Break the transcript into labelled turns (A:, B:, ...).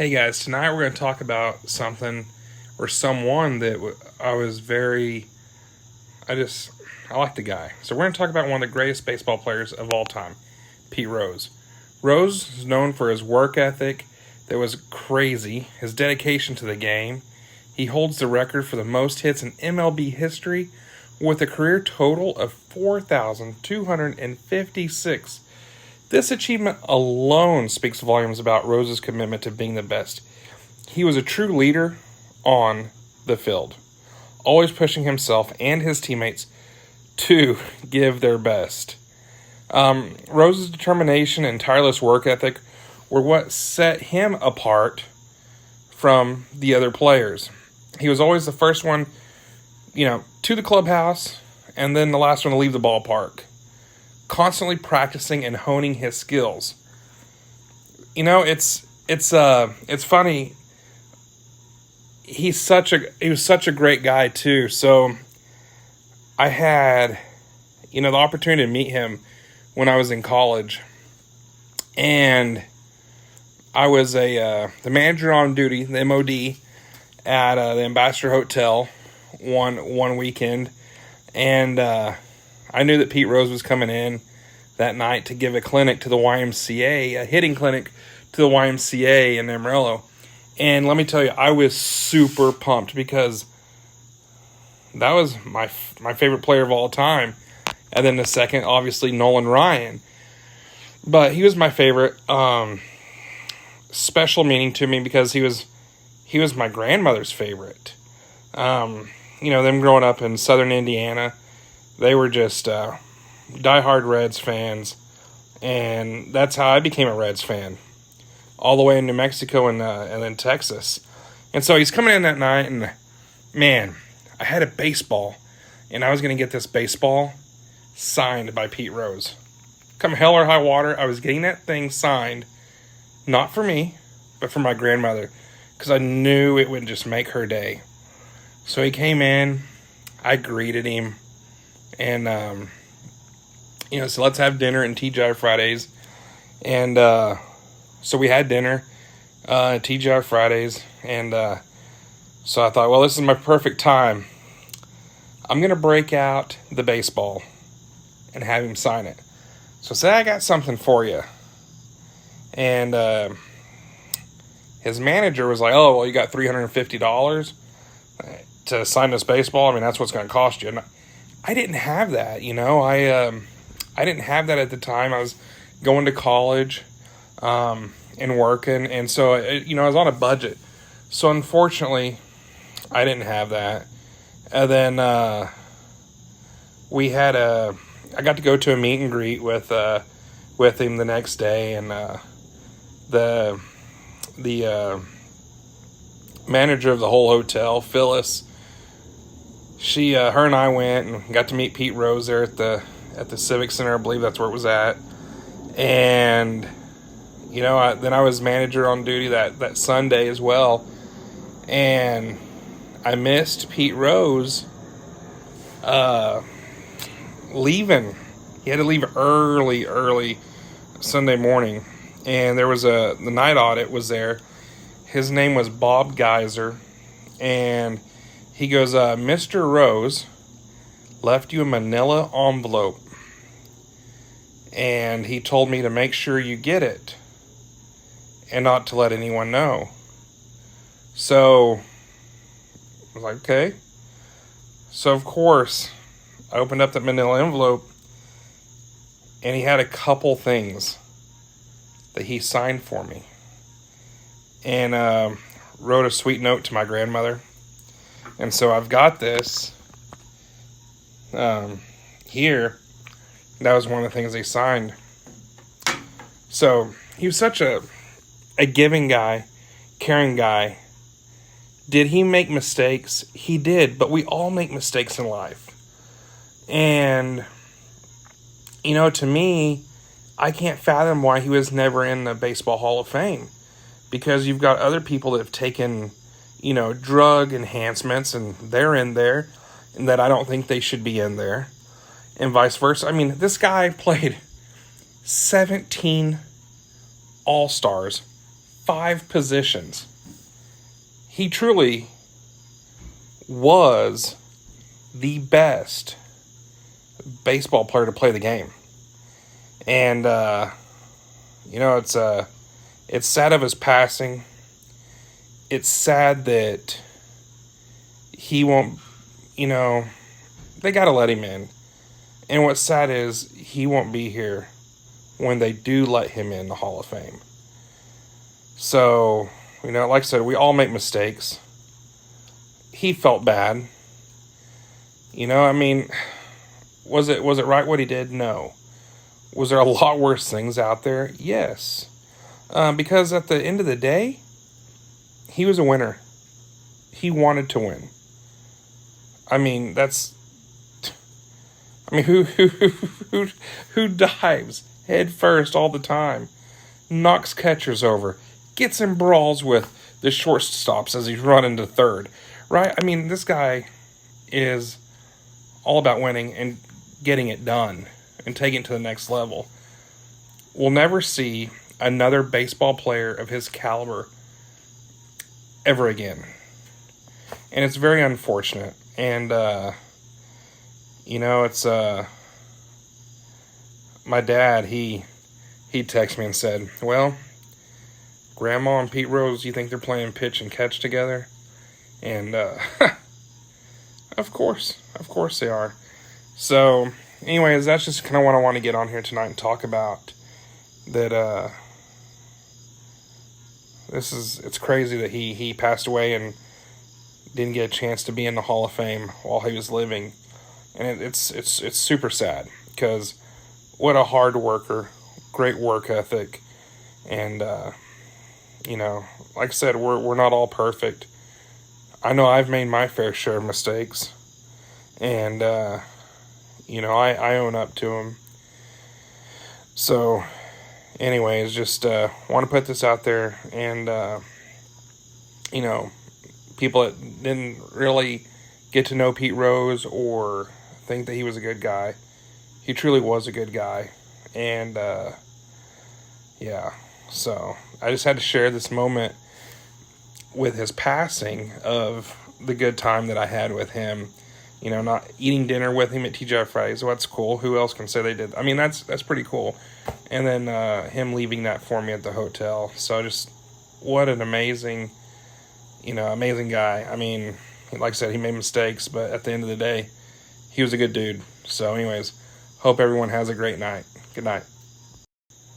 A: Hey guys, tonight we're going to talk about something or someone that I was very, I like the guy. So we're going to talk about one of the greatest baseball players of all time, Pete Rose. Rose is known for his work ethic that was crazy, his dedication to the game. He holds the record for the most hits in MLB history with a career total of 4,256. This achievement alone speaks volumes about Rose's commitment to being the best. He was a true leader on the field, always pushing himself and his teammates to give their best. Rose's determination and tireless work ethic were what set him apart from the other players. He was always the first one, to the clubhouse, and then the last one to leave the ballpark, constantly practicing and honing his skills. It's funny. He was such a great guy too. So I had, the opportunity to meet him when I was in college, and I was the manager on duty, the MOD, at the Ambassador Hotel one weekend, and I knew that Pete Rose was coming in that night to give a clinic to the YMCA, a hitting clinic to the YMCA in Amarillo. And let me tell you, I was super pumped because that was my favorite player of all time. And then the second, obviously, Nolan Ryan. But he was my favorite. Special meaning to me because he was my grandmother's favorite. Them growing up in southern Indiana, they were just diehard Reds fans, and that's how I became a Reds fan, all the way in New Mexico and then Texas. And so he's coming in that night, and man, I had a baseball, and I was going to get this baseball signed by Pete Rose. Come hell or high water, I was getting that thing signed, not for me, but for my grandmother, because I knew it would just make her day. So he came in, I greeted him, and so let's have dinner in TGI Fridays. And so we had dinner at TGI Fridays, and so I thought, well, this is my perfect time. I'm going to break out the baseball and have him sign it. So I said, I got something for you. And his manager was like, oh, well, you got $350 to sign this baseball? I mean, that's what's going to cost you. And I didn't have that, I didn't have that at the time. I was going to college and working, and so I was on a budget. So unfortunately, I didn't have that. And then I got to go to a meet and greet with him the next day, and the manager of the whole hotel, Phyllis, her and I went and got to meet Pete Rose there at the Civic Center. I believe that's where it was at. And, then I was manager on duty that Sunday as well. And I missed Pete Rose leaving. He had to leave early Sunday morning. And there was the night audit was there. His name was Bob Geiser. And he goes, Mr. Rose left you a manila envelope, and he told me to make sure you get it and not to let anyone know. So I was like, okay. So of course I opened up that manila envelope, and he had a couple things that he signed for me, and wrote a sweet note to my grandmother. And so I've got this here. That was one of the things they signed. So he was such a giving guy, caring guy. Did he make mistakes? He did, but we all make mistakes in life. And, to me, I can't fathom why he was never in the Baseball Hall of Fame. Because you've got other people that have taken, drug enhancements, and they're in there, and that I don't think they should be in there, and vice versa. I mean, this guy played 17 All-Stars 5 positions. He truly was the best baseball player to play the game. And, it's sad of his passing. It's sad that he won't, they got to let him in. And what's sad is he won't be here when they do let him in the Hall of Fame. So, like I said, we all make mistakes. He felt bad. Was it right what he did? No. Was there a lot worse things out there? Yes. Because at the end of the day, he was a winner. He wanted to win. Who dives head first all the time, knocks catchers over, gets in brawls with the shortstops as he's running to third, right? This guy is all about winning and getting it done and taking it to the next level. We'll never see another baseball player of his caliber ever again. And it's very unfortunate. And, it's, my dad, he texted me and said, well, Grandma and Pete Rose, you think they're playing pitch and catch together? And, of course they are. So, anyways, that's just kind of what I want to get on here tonight and talk about. That, it's crazy that he passed away and didn't get a chance to be in the Hall of Fame while he was living. And it's super sad because what a hard worker, great work ethic. And, like I said, we're not all perfect. I know I've made my fair share of mistakes. And, I own up to them. So, anyways, just want to put this out there. And, people that didn't really get to know Pete Rose or think that he was a good guy, he truly was a good guy. And, so I just had to share this moment with his passing of the good time that I had with him. Not eating dinner with him at TGI Fridays. So that's cool. Who else can say they did? That's pretty cool. And then him leaving that for me at the hotel. So just what an amazing guy. Like I said, he made mistakes, but at the end of the day, he was a good dude. So anyways, hope everyone has a great night. Good night.